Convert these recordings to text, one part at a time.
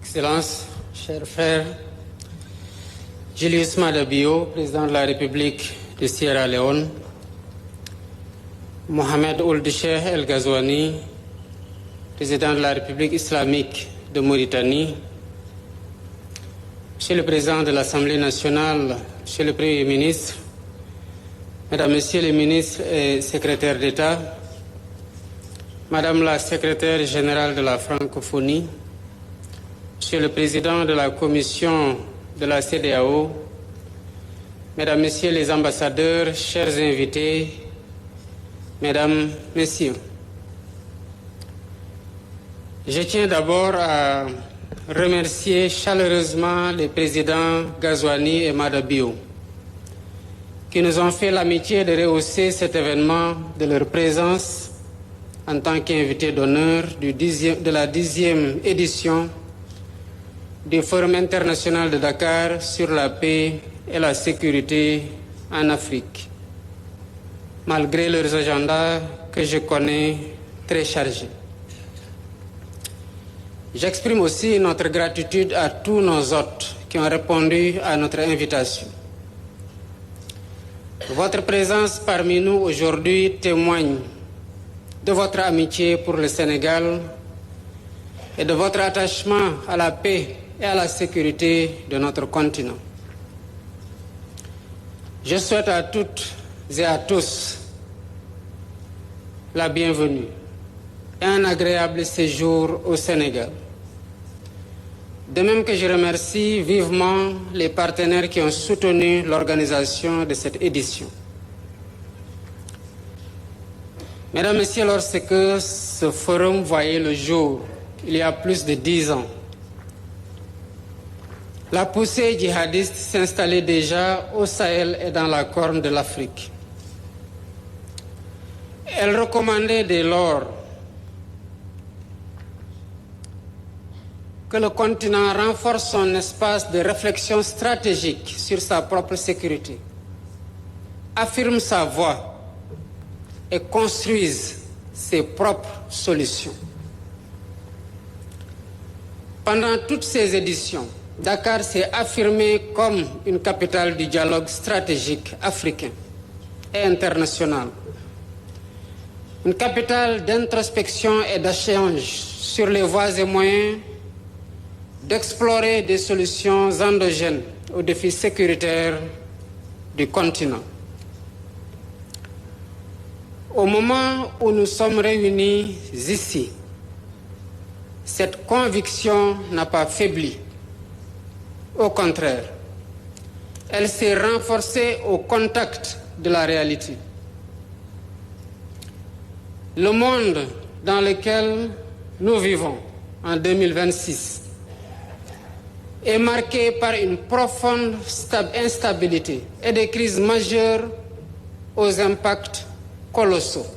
Excellences, chers frères, Julius Maada Bio, président de la République de Sierra Leone, Mohamed Ould Cheikh El Ghazouani, président de la République islamique de Mauritanie, Monsieur le Président de l'Assemblée nationale, Monsieur le Premier ministre, Mesdames, Messieurs les ministres et secrétaires d'État, Madame la secrétaire générale de la francophonie, Monsieur le Président de la Commission de la CEDEAO, Mesdames, Messieurs les ambassadeurs, chers invités, Mesdames, Messieurs, je tiens d'abord à remercier chaleureusement les présidents Ghazouani et Maada Bio qui nous ont fait l'amitié de rehausser cet événement de leur présence en tant qu'invités d'honneur de la 10e édition du Forum international de Dakar sur la paix et la sécurité en Afrique, malgré leurs agendas que je connais très chargés. J'exprime aussi notre gratitude à tous nos hôtes qui ont répondu à notre invitation. Votre présence parmi nous aujourd'hui témoigne de votre amitié pour le Sénégal et de votre attachement à la paix et à la sécurité de notre continent. Je souhaite à toutes et à tous la bienvenue et un agréable séjour au Sénégal. De même que je remercie vivement les partenaires qui ont soutenu l'organisation de cette édition. Mesdames, Messieurs, lorsque ce forum voyait le jour, il y a plus de 10 ans, la poussée djihadiste s'installait déjà au Sahel et dans la Corne de l'Afrique. Elle recommandait dès lors que le continent renforce son espace de réflexion stratégique sur sa propre sécurité, affirme sa voix et construise ses propres solutions. Pendant toutes ces éditions, Dakar s'est affirmé comme une capitale du dialogue stratégique africain et international, une capitale d'introspection et d'échange sur les voies et moyens d'explorer des solutions endogènes aux défis sécuritaires du continent. Au moment où nous sommes réunis ici, cette conviction n'a pas faibli. Au contraire, elle s'est renforcée au contact de la réalité. Le monde dans lequel nous vivons en 2026 est marqué par une profonde instabilité et des crises majeures aux impacts colossaux.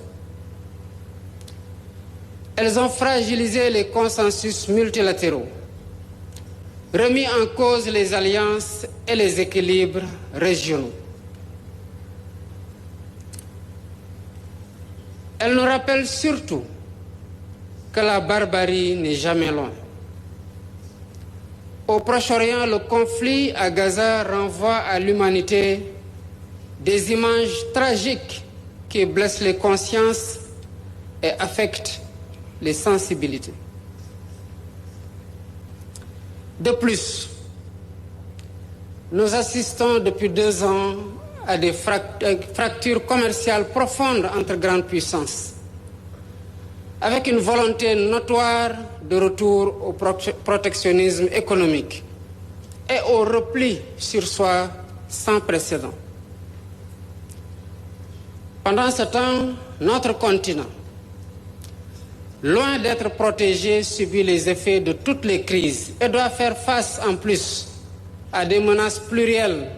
Elles ont fragilisé les consensus multilatéraux, remis en cause les alliances et les équilibres régionaux. Elles nous rappellent surtout que la barbarie n'est jamais loin. Au Proche-Orient, le conflit à Gaza renvoie à l'humanité des images tragiques qui blessent les consciences et affectent les sensibilités. De plus, nous assistons depuis 2 ans à des fractures commerciales profondes entre grandes puissances, avec une volonté notoire de retour au protectionnisme économique et au repli sur soi sans précédent. Pendant ce temps, notre continent, loin d'être protégé, subit les effets de toutes les crises et doit faire face en plus à des menaces plurielles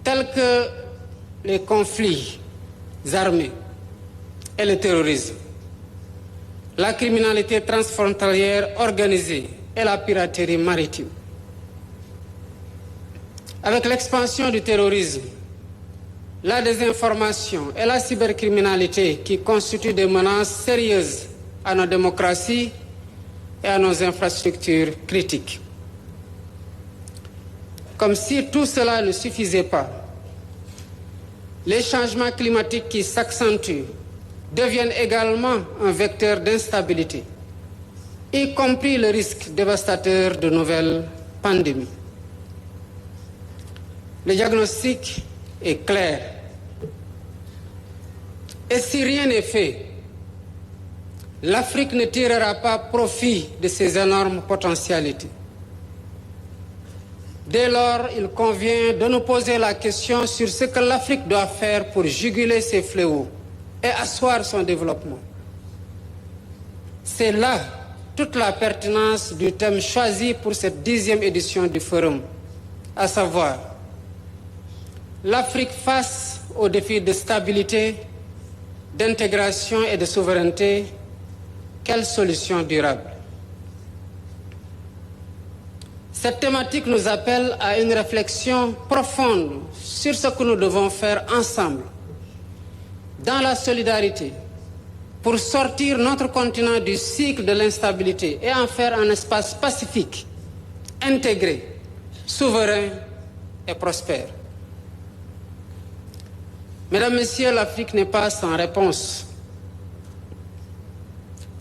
telles que les conflits armés et le terrorisme, la criminalité transfrontalière organisée et la piraterie maritime. Avec l'expansion du terrorisme, la désinformation et la cybercriminalité qui constituent des menaces sérieuses à nos démocraties, et à nos infrastructures critiques. Comme si tout cela ne suffisait pas, les changements climatiques qui s'accentuent deviennent également un vecteur d'instabilité, y compris le risque dévastateur de nouvelles pandémies. Le diagnostic est clair. Et si rien n'est fait, l'Afrique ne tirera pas profit de ces énormes potentialités. Dès lors, il convient de nous poser la question sur ce que l'Afrique doit faire pour juguler ces fléaux et asseoir son développement. C'est là toute la pertinence du thème choisi pour cette 10e édition du Forum, à savoir l'Afrique face aux défis de stabilité, d'intégration et de souveraineté. Quelle solution durable? Cette thématique nous appelle à une réflexion profonde sur ce que nous devons faire ensemble, dans la solidarité, pour sortir notre continent du cycle de l'instabilité et en faire un espace pacifique, intégré, souverain et prospère. Mesdames, Messieurs, l'Afrique n'est pas sans réponse.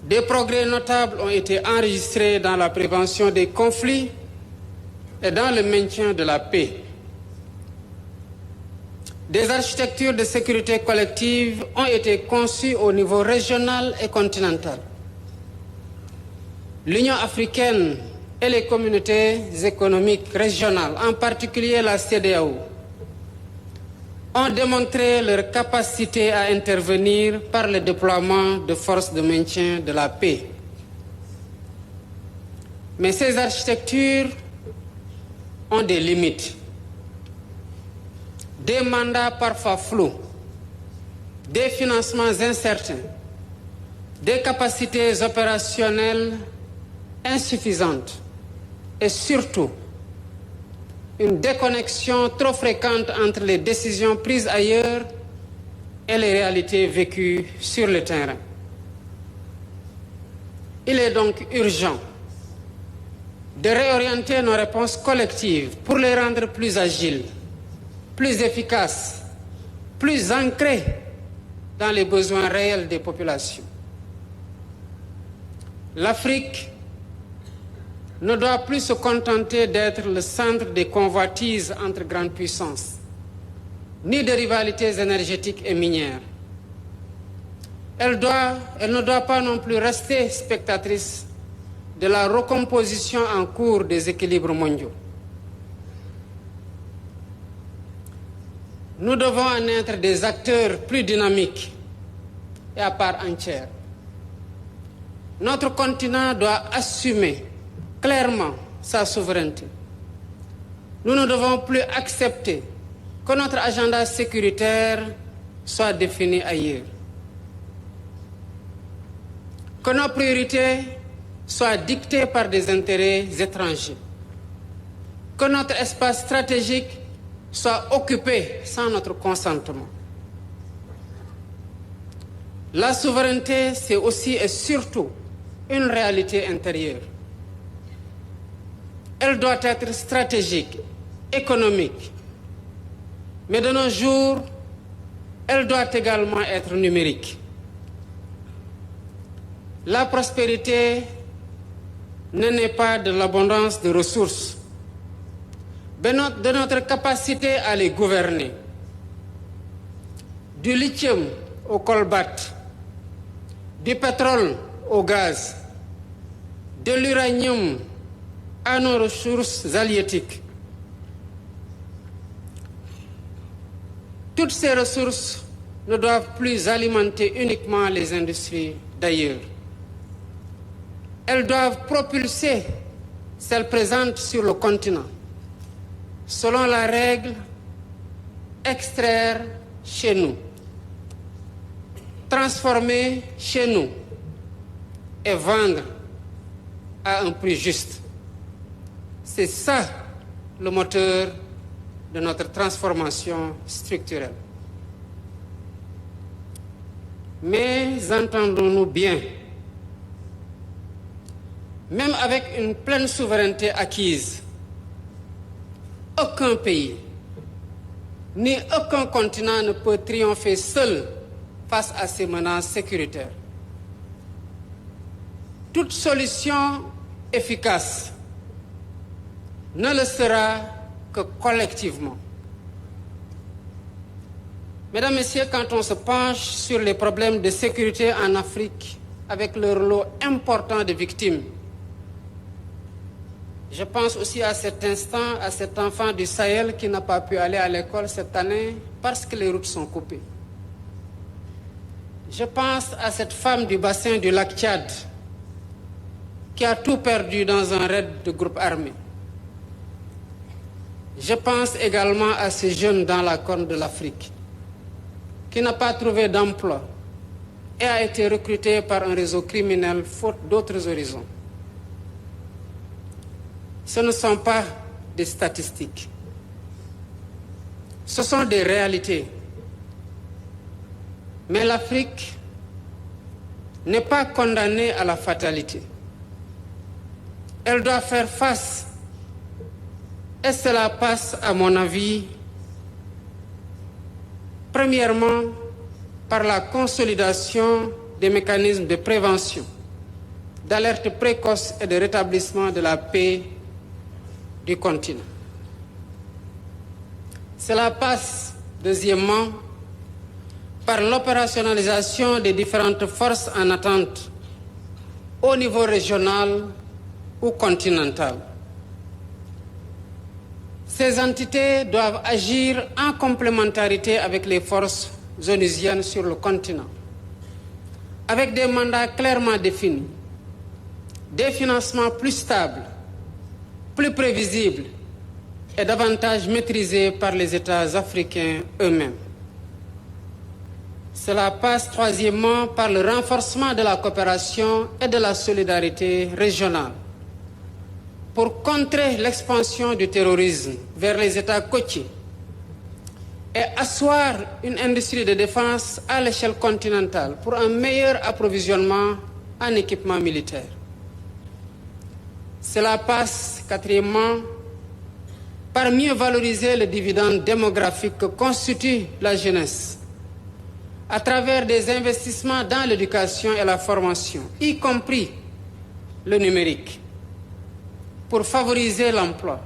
Des progrès notables ont été enregistrés dans la prévention des conflits et dans le maintien de la paix. Des architectures de sécurité collective ont été conçues au niveau régional et continental. L'Union africaine et les communautés économiques régionales, en particulier la CEDEAO, ont démontré leur capacité à intervenir par le déploiement de forces de maintien de la paix. Mais ces architectures ont des limites, des mandats parfois flous, des financements incertains, des capacités opérationnelles insuffisantes et surtout une déconnexion trop fréquente entre les décisions prises ailleurs et les réalités vécues sur le terrain. Il est donc urgent de réorienter nos réponses collectives pour les rendre plus agiles, plus efficaces, plus ancrées dans les besoins réels des populations. L'Afrique ne doit plus se contenter d'être le centre des convoitises entre grandes puissances, ni de rivalités énergétiques et minières. Elle ne doit pas non plus rester spectatrice de la recomposition en cours des équilibres mondiaux. Nous devons en être des acteurs plus dynamiques et à part entière. Notre continent doit assumer clairement sa souveraineté. Nous ne devons plus accepter que notre agenda sécuritaire soit défini ailleurs. Que nos priorités soient dictées par des intérêts étrangers. Que notre espace stratégique soit occupé sans notre consentement. La souveraineté, c'est aussi et surtout une réalité intérieure. Elle doit être stratégique, économique, mais de nos jours, elle doit également être numérique. La prospérité ne naît pas de l'abondance de ressources, mais de notre capacité à les gouverner. Du lithium au colbart, du pétrole au gaz, de l'uranium à nos ressources halieutiques. Toutes ces ressources ne doivent plus alimenter uniquement les industries d'ailleurs. Elles doivent propulser celles présentes sur le continent, selon la règle extraire chez nous, transformer chez nous et vendre à un prix juste. C'est ça le moteur de notre transformation structurelle. Mais entendons-nous bien, Même avec une pleine souveraineté acquise, aucun pays, ni aucun continent ne peut triompher seul face à ces menaces sécuritaires. Toute solution efficace ne le sera que collectivement. Mesdames, Messieurs, quand on se penche sur les problèmes de sécurité en Afrique, avec leur lot important de victimes, je pense aussi à cet instant, à cet enfant du Sahel qui n'a pas pu aller à l'école cette année parce que les routes sont coupées. Je pense à cette femme du bassin du lac Tchad qui a tout perdu dans un raid de groupe armé. Je pense également à ces jeunes dans la Corne de l'Afrique qui n'a pas trouvé d'emploi et a été recruté par un réseau criminel faute d'autres horizons. Ce ne sont pas des statistiques. Ce sont des réalités. Mais l'Afrique n'est pas condamnée à la fatalité. Elle doit faire face. Et cela passe, à mon avis, premièrement, par la consolidation des mécanismes de prévention, d'alerte précoce et de rétablissement de la paix du continent. Cela passe, deuxièmement, par l'opérationnalisation des différentes forces en attente au niveau régional ou continental. Ces entités doivent agir en complémentarité avec les forces onusiennes sur le continent, avec des mandats clairement définis, des financements plus stables, plus prévisibles et davantage maîtrisés par les États africains eux-mêmes. Cela passe troisièmement par le renforcement de la coopération et de la solidarité régionale pour contrer l'expansion du terrorisme vers les États côtiers et asseoir une industrie de défense à l'échelle continentale pour un meilleur approvisionnement en équipement militaire. Cela passe, quatrièmement, par mieux valoriser le dividende démographique que constitue la jeunesse à travers des investissements dans l'éducation et la formation, y compris le numérique, pour favoriser l'emploi.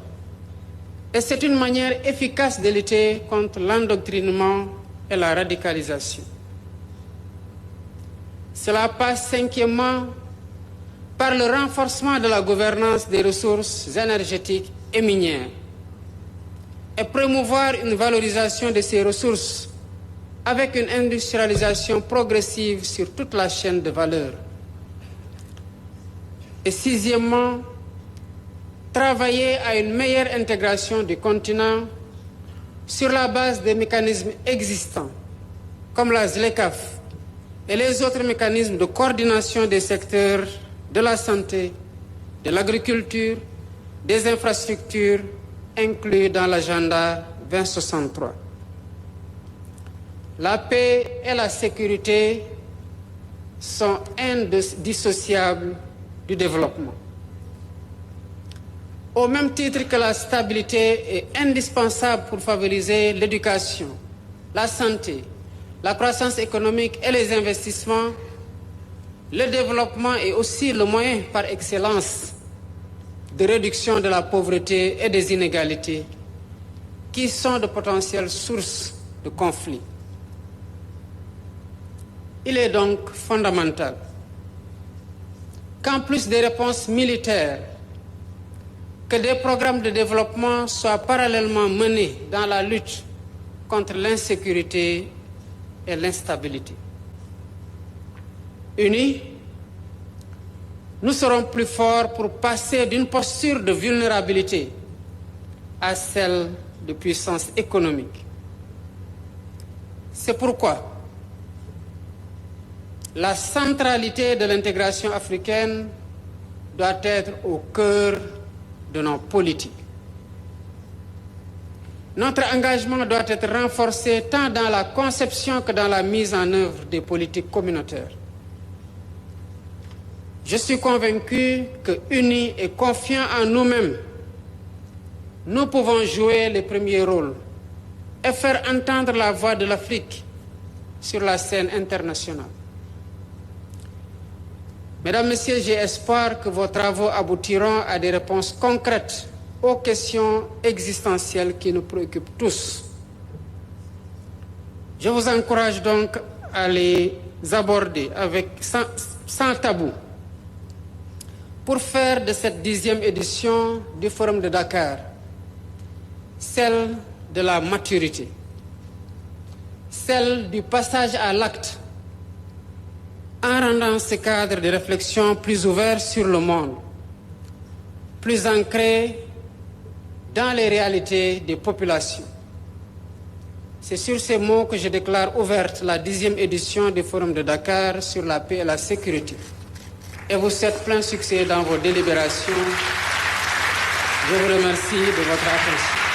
Et c'est une manière efficace de lutter contre l'endoctrinement et la radicalisation. Cela passe, cinquièmement, par le renforcement de la gouvernance des ressources énergétiques et minières et promouvoir une valorisation de ces ressources avec une industrialisation progressive sur toute la chaîne de valeur. Et sixièmement, travailler à une meilleure intégration du continent sur la base des mécanismes existants, comme la ZLECAf et les autres mécanismes de coordination des secteurs de la santé, de l'agriculture, des infrastructures inclus dans l'agenda 2063. La paix et la sécurité sont indissociables du développement. Au même titre que la stabilité est indispensable pour favoriser l'éducation, la santé, la croissance économique et les investissements, le développement est aussi le moyen par excellence de réduction de la pauvreté et des inégalités qui sont de potentielles sources de conflits. Il est donc fondamental qu'en plus des réponses militaires, que des programmes de développement soient parallèlement menés dans la lutte contre l'insécurité et l'instabilité. Unis, nous serons plus forts pour passer d'une posture de vulnérabilité à celle de puissance économique. C'est pourquoi la centralité de l'intégration africaine doit être au cœur de nos politiques. Notre engagement doit être renforcé tant dans la conception que dans la mise en œuvre des politiques communautaires. Je suis convaincu que, unis et confiants en nous-mêmes, nous pouvons jouer les premiers rôles et faire entendre la voix de l'Afrique sur la scène internationale. Mesdames, Messieurs, j'ai espoir que vos travaux aboutiront à des réponses concrètes aux questions existentielles qui nous préoccupent tous. Je vous encourage donc à les aborder sans tabou pour faire de cette 10e édition du Forum de Dakar celle de la maturité, celle du passage à l'acte, en rendant ce cadre de réflexion plus ouvert sur le monde, plus ancré dans les réalités des populations. C'est sur ces mots que je déclare ouverte la 10e édition du Forum de Dakar sur la paix et la sécurité. Et vous souhaite plein succès dans vos délibérations. Je vous remercie de votre attention.